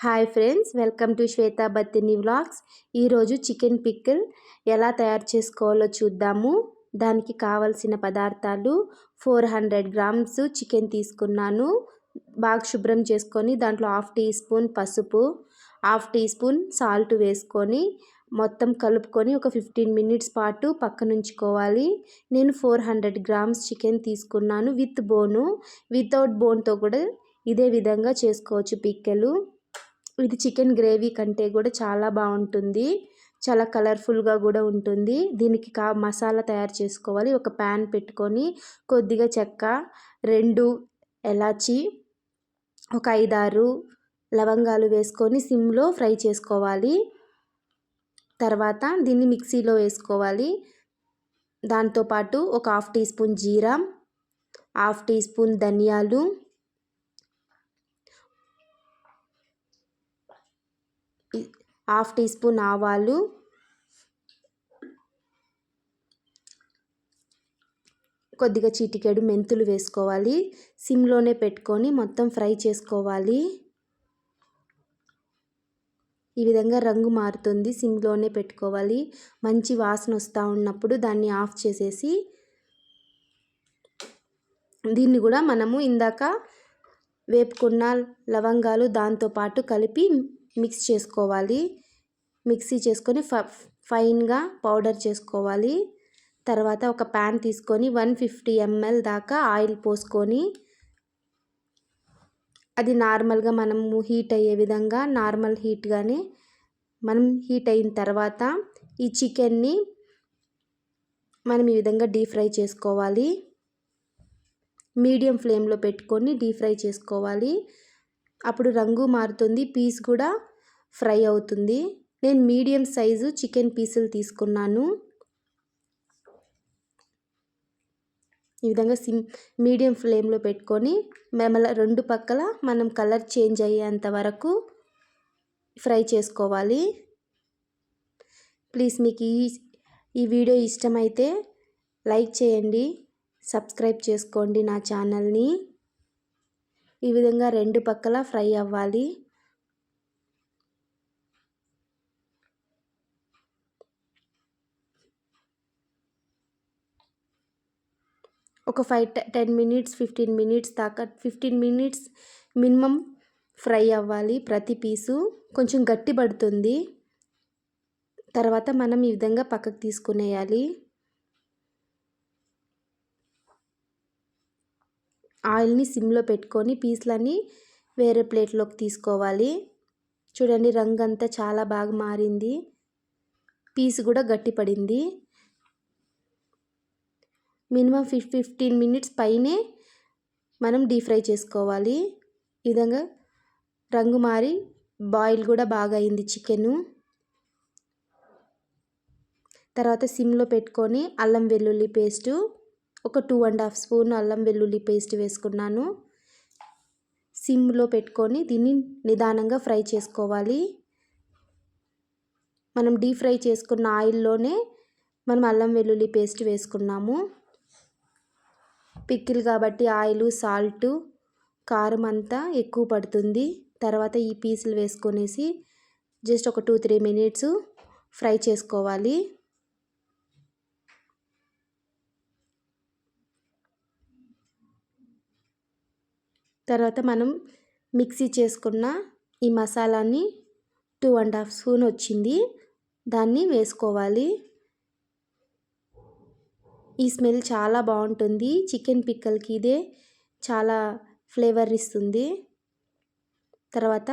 Hi friends, welcome to Shweta Battini vlogs. ఈరోజు chicken pickle ఎలా తయారు చేసుకోవాలో చూద్దాము. దానికి కావలసిన పదార్థాలు 400 గ్రామ్స్ చికెన్ తీసుకున్నాను. బాగా శుభ్రం చేసుకొని దాంట్లో హాఫ్ టీ స్పూన్ పసుపు, హాఫ్ టీ స్పూన్ సాల్ట్ వేసుకొని మొత్తం కలుపుకొని ఒక 15 మినిట్స్ పాటు పక్కనుంచుకోవాలి. నేను 400 గ్రామ్స్ చికెన్ తీసుకున్నాను విత్ బోను. వితౌట్ బోన్తో కూడా ఇదే విధంగా చేసుకోవచ్చు పిక్కలు. ఇది చికెన్ గ్రేవీ కంటే కూడా చాలా బాగుంటుంది, చాలా కలర్ఫుల్గా కూడా ఉంటుంది. దీనికి మసాలా తయారు చేసుకోవాలి. ఒక ప్యాన్ పెట్టుకొని కొద్దిగా చెక్క, 2 ఎలాచి, ఒక 5-6 లవంగాలు వేసుకొని సిమ్లో ఫ్రై చేసుకోవాలి. తర్వాత దీన్ని మిక్సీలో వేసుకోవాలి. దాంతోపాటు ఒక హాఫ్ టీ స్పూన్ జీరా, హాఫ్ టీ స్పూన్ ధనియాలు, హాఫ్ టీ స్పూన్ ఆవాలు, కొద్దిగా చిటికెడు మెంతులు వేసుకోవాలి. సిమ్లోనే పెట్టుకొని మొత్తం ఫ్రై చేసుకోవాలి. ఈ విధంగా రంగు మారుతుంది, సిమ్లోనే పెట్టుకోవాలి. మంచి వాసన వస్తూ ఉన్నప్పుడు దాన్ని ఆఫ్ చేసేసి దీన్ని కూడా మనము ఇందాక వేపుకున్న లవంగాలు దాంతోపాటు కలిపి మిక్స్ చేసుకోవాలి. మిక్సీ చేసుకొని ఫైన్గా పౌడర్ చేసుకోవాలి. తర్వాత ఒక ప్యాన్ తీసుకొని 150 ml దాకా ఆయిల్ పోసుకొని అది నార్మల్గా మనము హీట్ అయ్యే విధంగా నార్మల్ హీట్గానే మనం హీట్ అయిన తర్వాత ఈ చికెన్ని మనం ఈ విధంగా డీప్ ఫ్రై చేసుకోవాలి. మీడియం ఫ్లేమ్లో పెట్టుకొని డీప్ ఫ్రై చేసుకోవాలి. అప్పుడు రంగు మారుతుంది, పీస్ కూడా ఫ్రై అవుతుంది. నేను మీడియం సైజు చికెన్ పీసులు తీసుకున్నాను. ఈ విధంగా మీడియం ఫ్లేమ్లో పెట్టుకొని మళ్ళీ 2 పక్కల మనం కలర్ చేంజ్ అయ్యేంత వరకు ఫ్రై చేసుకోవాలి. ప్లీజ్ మీకు ఈ వీడియో ఇష్టమైతే లైక్ చేయండి, సబ్స్క్రైబ్ చేసుకోండి నా ఛానల్ని. ఈ విధంగా 2 పక్కల ఫ్రై అవ్వాలి. ఒక 5-10 మినిట్స్ 15 మినిట్స్ దాకా 15 మినిట్స్ మినిమం ఫ్రై అవ్వాలి. ప్రతి పీసు కొంచెం గట్టి పడుతుంది. తర్వాత మనం ఈ విధంగా పక్కకు తీసుకునేయాలి. ఆయిల్ని సిమ్లో పెట్టుకొని పీసులన్నీ వేరే ప్లేట్లోకి తీసుకోవాలి. చూడండి, రంగు అంతా చాలా బాగా మారింది, పీసు కూడా గట్టి పడింది. మినిమం 15 మినిట్స్ పైనే మనం డీప్ ఫ్రై చేసుకోవాలి. ఈ విధంగా రంగు మారి బాయిల్ కూడా బాగా అయింది చికెను. తర్వాత సిమ్లో పెట్టుకొని అల్లం వెల్లుల్లి పేస్టు ఒక 2.5 స్పూన్ అల్లం వెల్లుల్లి పేస్ట్ వేసుకున్నాను. సిమ్లో పెట్టుకొని దీన్ని నిదానంగా ఫ్రై చేసుకోవాలి. మనం డీప్ ఫ్రై చేసుకున్న ఆయిల్లోనే మనం అల్లం వెల్లుల్లి పేస్ట్ వేసుకున్నాము. పికిల్ కాబట్టి ఆయిల్, సాల్ట్, కారం అంతా ఎక్కువ పడుతుంది. తర్వాత ఈ పీసులు వేసుకొనేసి జస్ట్ ఒక 2-3 మినిట్స్ ఫ్రై చేసుకోవాలి. తర్వాత మనం మిక్సీ చేసుకున్న ఈ మసాలాని 2.5 స్పూన్ వచ్చింది, దాన్ని వేసుకోవాలి. ఈ స్మెల్ చాలా బాగుంటుంది. చికెన్ పిక్కల్కి ఇదే చాలా ఫ్లేవర్ ఇస్తుంది. తర్వాత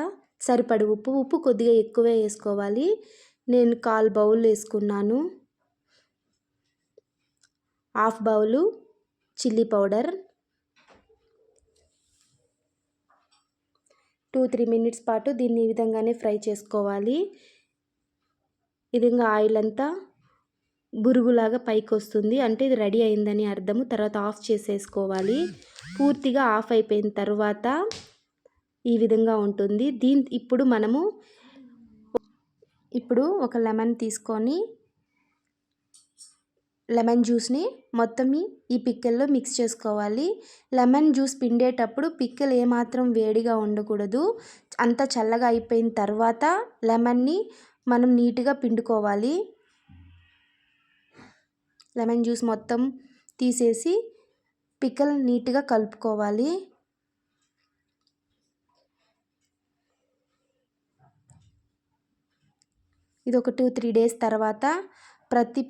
సరిపడి ఉప్పు కొద్దిగా ఎక్కువే వేసుకోవాలి. నేను 1/4 బౌల్ వేసుకున్నాను. Half bowl chilli powder. 2-3 minutes పాటు దీన్ని ఈ విధంగానే ఫ్రై చేసుకోవాలి. ఈ విధంగా ఆయిల్ అంతా బురుగులాగా పైకి వస్తుంది అంటే ఇది రెడీ అయిందని అర్థము. తర్వాత ఆఫ్ చేసేసుకోవాలి. పూర్తిగా ఆఫ్ అయిపోయిన తర్వాత ఈ విధంగా ఉంటుంది. ఇప్పుడు ఒక లెమన్ తీసుకొని లెమన్ జ్యూస్ని మొత్తం ఈ పిక్కల్లో మిక్స్ చేసుకోవాలి. లెమన్ జ్యూస్ పిండేటప్పుడు పిక్కలు ఏమాత్రం వేడిగా ఉండకూడదు. అంతా చల్లగా అయిపోయిన తర్వాత లెమన్ని మనం నీట్గా పిండుకోవాలి. లెమన్ జ్యూస్ మొత్తం తీసేసి పిక్కలు నీట్గా కలుపుకోవాలి. ఇది ఒక 2-3 డేస్ తర్వాత ప్రతి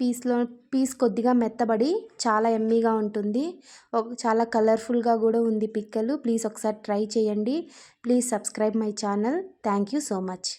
పీస్ కొద్దిగా మెత్తబడి చాలా యమ్మీగా ఉంటుంది. చాలా కలర్ఫుల్గా కూడా ఉంది పిక్కలు. ప్లీజ్ ఒకసారి ట్రై చేయండి. Please subscribe my channel. Thank you so much.